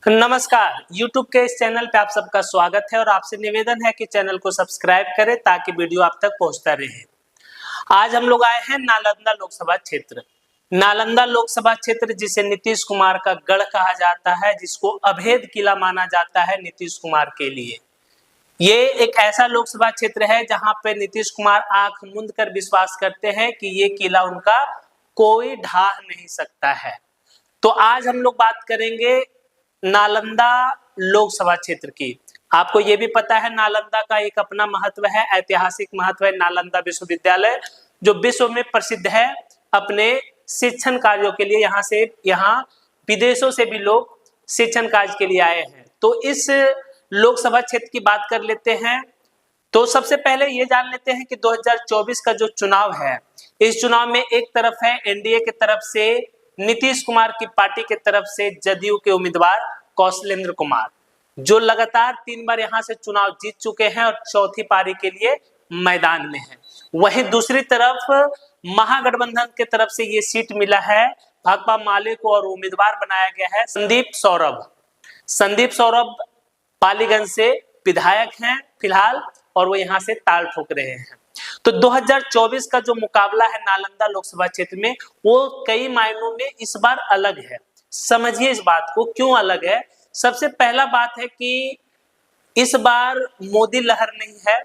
नमस्कार। YouTube के इस चैनल पे आप सबका स्वागत है और आपसे निवेदन है कि चैनल को सब्सक्राइब करें ताकि वीडियो आप तक पहुंचता रहे। आज हम लोग आए हैं नालंदा लोकसभा क्षेत्र। नालंदा लोकसभा क्षेत्र जिसे नीतीश कुमार का गढ़ कहा जाता है, जिसको अभेद किला माना जाता है नीतीश कुमार के लिए। ये एक ऐसा लोकसभा क्षेत्र है जहां पे नीतीश कुमार आंख मूंद कर विश्वास करते हैं कि ये किला उनका कोई ढा नहीं सकता है। तो आज हम लोग बात करेंगे नालंदा लोकसभा क्षेत्र की। आपको ये भी पता है नालंदा का एक अपना महत्व है, ऐतिहासिक महत्व है। नालंदा विश्वविद्यालय जो विश्व में प्रसिद्ध है अपने शिक्षण कार्यों के लिए, यहाँ विदेशों से भी लोग शिक्षण कार्य के लिए आए हैं। तो इस लोकसभा क्षेत्र की बात कर लेते हैं। तो सबसे पहले ये जान लेते हैं कि 2024 का जो चुनाव है, इस चुनाव में एक तरफ है एनडीए की तरफ से नीतीश कुमार की पार्टी की तरफ से जदयू के उम्मीदवार कौशलेंद्र कुमार, जो लगातार 3 बार यहां से चुनाव जीत चुके हैं और चौथी पारी के लिए मैदान में है। वहीं दूसरी तरफ महागठबंधन की तरफ से ये सीट मिला है भाकपा माले को और उम्मीदवार बनाया गया है संदीप सौरभ पालीगंज से विधायक हैं फिलहाल, और वो यहाँ से ताल ठोक रहे हैं। तो 2024 का जो मुकाबला है नालंदा लोकसभा क्षेत्र में, वो कई मायनों में इस बार अलग है। समझिए इस बात को क्यों अलग है। सबसे पहला बात है कि इस बार मोदी लहर नहीं है,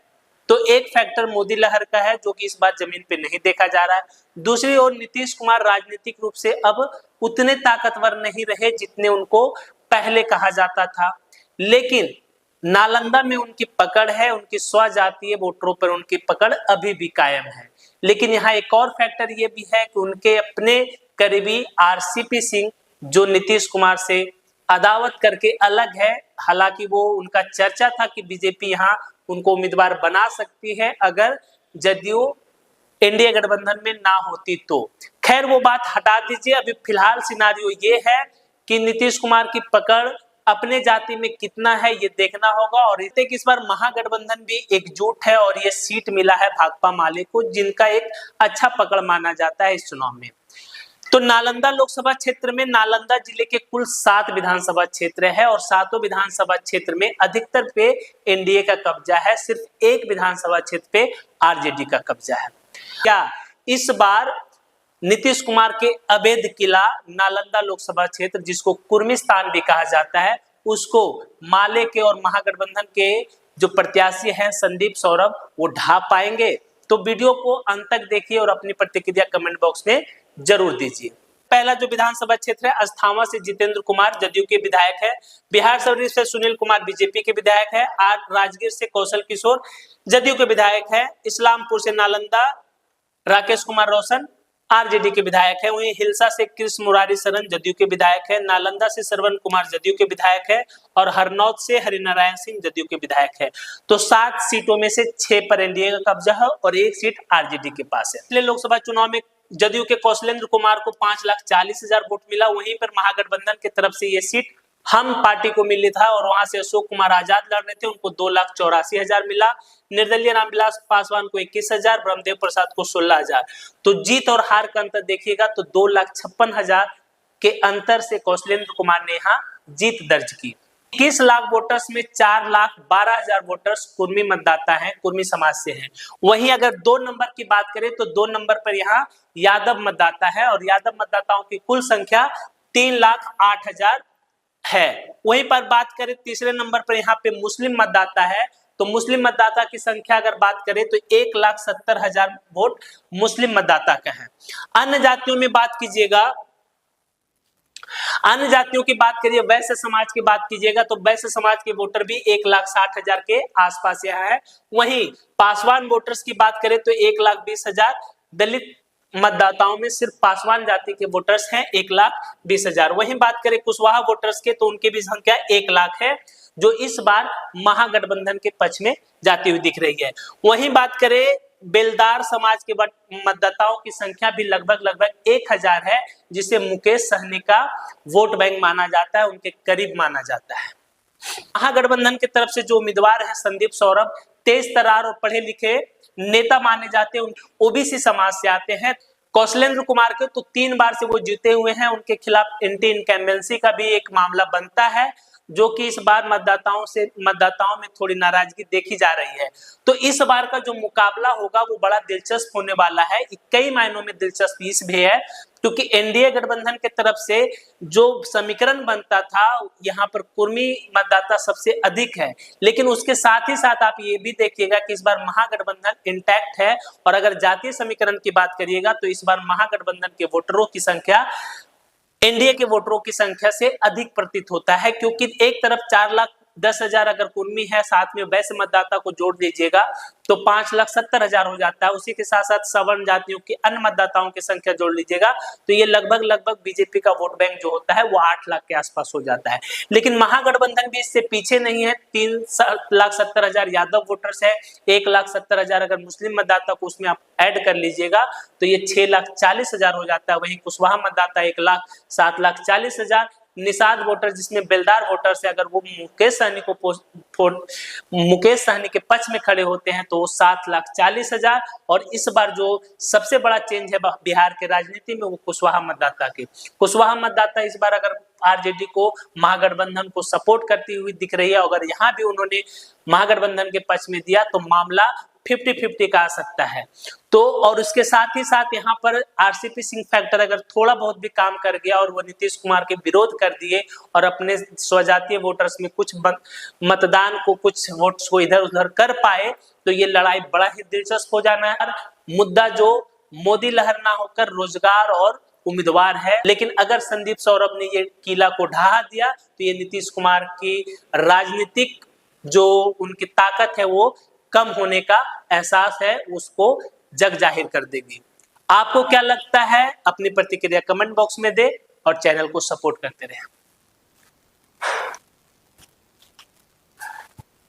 तो एक फैक्टर मोदी लहर का है जो कि इस बार जमीन पे नहीं देखा जा रहा है। दूसरी ओर नीतीश कुमार राजनीतिक रूप से अब उतने ताकतवर नहीं रहे जितने उनको पहले कहा जाता था, लेकिन नालंदा में उनकी पकड़ है, उनकी स्वजातीय वोटरों पर उनकी पकड़ अभी भी कायम है। लेकिन यहाँ एक और फैक्टर ये भी है कि उनके अपने करीबी आरसीपी सिंह, जो नीतीश कुमार से अदावत करके अलग है, हालांकि वो उनका चर्चा था कि बीजेपी यहाँ उनको उम्मीदवार बना सकती है अगर जदयू एनडीए गठबंधन में ना होती तो। खैर वो बात हटा दीजिए, अभी फिलहाल सिनारियो ये है कि नीतीश कुमार की पकड़ अपने जाति में कितना है ये देखना होगा। और इस बार महागठबंधन भी एकजुट है और ये सीट मिला है भाकपा माले को, जिनका एक अच्छा पकड़ माना जाता है इस चुनाव में। तो नालंदा लोकसभा क्षेत्र में नालंदा जिले के कुल 7 विधानसभा क्षेत्र है और 7 विधानसभा क्षेत्र में अधिकतर पे एनडीए का कब्जा है, सिर्फ एक विधानसभा क्षेत्र पे आरजेडी का कब्जा है। क्या इस बार नीतीश कुमार के अवैध किला नालंदा लोकसभा क्षेत्र, जिसको कुर्मिस्तान भी कहा जाता है, उसको माले के और महागठबंधन के जो प्रत्याशी हैं संदीप सौरभ, वो ढा पाएंगे? तो वीडियो को अंत तक देखिए और अपनी प्रतिक्रिया कमेंट बॉक्स में जरूर दीजिए। पहला जो विधानसभा क्षेत्र है, अस्थावा से जितेंद्र कुमार जदयू के विधायक है, बिहार शरीफ से सुनील कुमार बीजेपी के विधायक है, राजगीर से कौशल किशोर जदयू के विधायक है, इस्लामपुर से नालंदा राकेश कुमार रोशन आरजेडी के विधायक है, वहीं हिलसा से कृष्ण मुरारी शरण जदयू के विधायक है, नालंदा से श्रवण कुमार जदयू के विधायक है और हरनौत से हरिनारायण सिंह जदयू के विधायक है। तो 7 सीटों में से 6 पर एनडीए का कब्जा है और 1 सीट आरजेडी के पास है। पिछले लोकसभा चुनाव में जदयू के कौशलेंद्र कुमार को 5,40,000 वोट मिला, वहीं पर महागठबंधन की तरफ से ये सीट हम पार्टी को मिली था और वहां से अशोक कुमार आजाद लड़ रहे थे, उनको 2,84,000 मिला। निर्दलीय रामविलास पासवान को 21,000, ब्रह्मदेव प्रसाद को 16,000। तो जीत और हार का अंतर देखिएगा तो 2,56,000 के अंतर से कौशलेंद्र कुमार ने यहाँ जीत दर्ज की। 21 लाख वोटर्स में 4,12,000 वोटर्स कुर्मी मतदाता हैं, कुर्मी समाज से हैं। वहीं अगर 2 नंबर की बात करें तो 2 नंबर पर यहाँ यादव मतदाता है और यादव मतदाताओं की कुल संख्या 3,08,000 है। वहीं पर बात करें तीसरे नंबर पर यहाँ पे मुस्लिम मतदाता है, तो मुस्लिम मतदाता की संख्या अगर बात करें तो 1,70,000 वोट मुस्लिम मतदाता का है। अन्य जातियों में बात कीजिएगा, अन्य जातियों की बात करिए, वैश्य समाज की बात कीजिएगा तो वैश्य समाज के वोटर भी 1,60,000 के आसपास यहाँ है। वहीं पासवान वोटर्स की बात करें तो 1,20,000, दलित मतदाताओं में सिर्फ पासवान जाति के वोटर्स हैं 1,20,000। वहीं बात करें कुशवाहा वोटर्स के तो उनकी भी संख्या 1 लाख है, जो इस बार महागठबंधन के पक्ष में जाती हुई दिख रही है। वहीं बात करें बेलदार समाज के मतदाताओं की संख्या भी लगभग 1,000 है, जिसे मुकेश सहनी का वोट बैंक माना जाता है, उनके करीब माना जाता है। महागठबंधन की तरफ से जो उम्मीदवार है संदीप सौरभ, तेज तर्रार और पढ़े लिखे नेता माने जाते हैं, ओबीसी समाज से आते हैं। कौशलेंद्र कुमार के तो 3 बार से वो जीते हुए हैं, उनके खिलाफ एंटी इनकम्बेंसी का भी एक मामला बनता है, जो कि इस बार मतदाताओं में थोड़ी नाराजगी देखी जा रही है। तो इस बार का जो मुकाबला होगा वो बड़ा दिलचस्प होने वाला है। कई मायनों में दिलचस्प इस भी है क्योंकि एनडीए गठबंधन की तरफ से जो समीकरण बनता था, यहाँ पर कुर्मी मतदाता सबसे अधिक है, लेकिन उसके साथ ही साथ आप ये भी देखिएगा कि इस बार महागठबंधन इंटैक्ट है। और अगर जातीय समीकरण की बात करिएगा तो इस बार महागठबंधन के वोटरों की संख्या एनडीए के वोटरों की संख्या से अधिक प्रतीत होता है, क्योंकि एक तरफ 4,10,000 अगर कुर्मी है, साथ में वैश्य मतदाता को जोड़ दीजिएगा तो 5,70,000 हो जाता है। उसी के साथ साथ सवर्ण जातियों के अन्य मतदाताओं की संख्या जोड़ लीजिएगा तो ये लगभग बीजेपी का वोट बैंक जो होता है वो 8 लाख के आसपास हो जाता है। लेकिन महागठबंधन भी इससे पीछे नहीं है, 3,70,000 यादव वोटर्स है, 1,70,000 अगर मुस्लिम मतदाता को उसमें आप ऐड कर लीजिएगा तो ये 6,40,000 हो जाता है। वहीं कुशवाहा मतदाता 1,07,40,000, निषाद वोटर जिसमें बेलदार वोटर्स है, अगर वो मुकेश सहनी के पक्ष में खड़े होते हैं तो वो 7,40,000। और इस बार जो सबसे बड़ा चेंज है बिहार के राजनीति में वो कुशवाहा मतदाता इस बार अगर आरजेडी को महागठबंधन को सपोर्ट करती हुई दिख रही है। अगर यहाँ भी उन्होंने महागठबंधन के पक्ष में दिया तो मामला 50-50 का आ सकता है। तो और उसके साथ ही साथ यहाँ पर आरसीपी सिंह फैक्टर अगर थोड़ा बहुत भी काम कर गया और वो नीतीश कुमार के विरोध कर दिए और अपने स्वजातीय वोटर्स में कुछ मतदान को, कुछ वोट्स को इधर उधर कर पाए तो ये लड़ाई बड़ा ही दिलचस्प हो जाना है। मुद्दा जो मोदी लहर ना होकर रोजगार और उम्मीदवार है, लेकिन अगर संदीप सौरभ ने ये किला को ढहा दिया तो ये नीतीश कुमार की राजनीतिक जो उनकी ताकत है वो कम होने का एहसास है, उसको जग जाहिर कर देगी। आपको क्या लगता है? अपनी प्रतिक्रिया कमेंट बॉक्स में दे और चैनल को सपोर्ट करते रहें।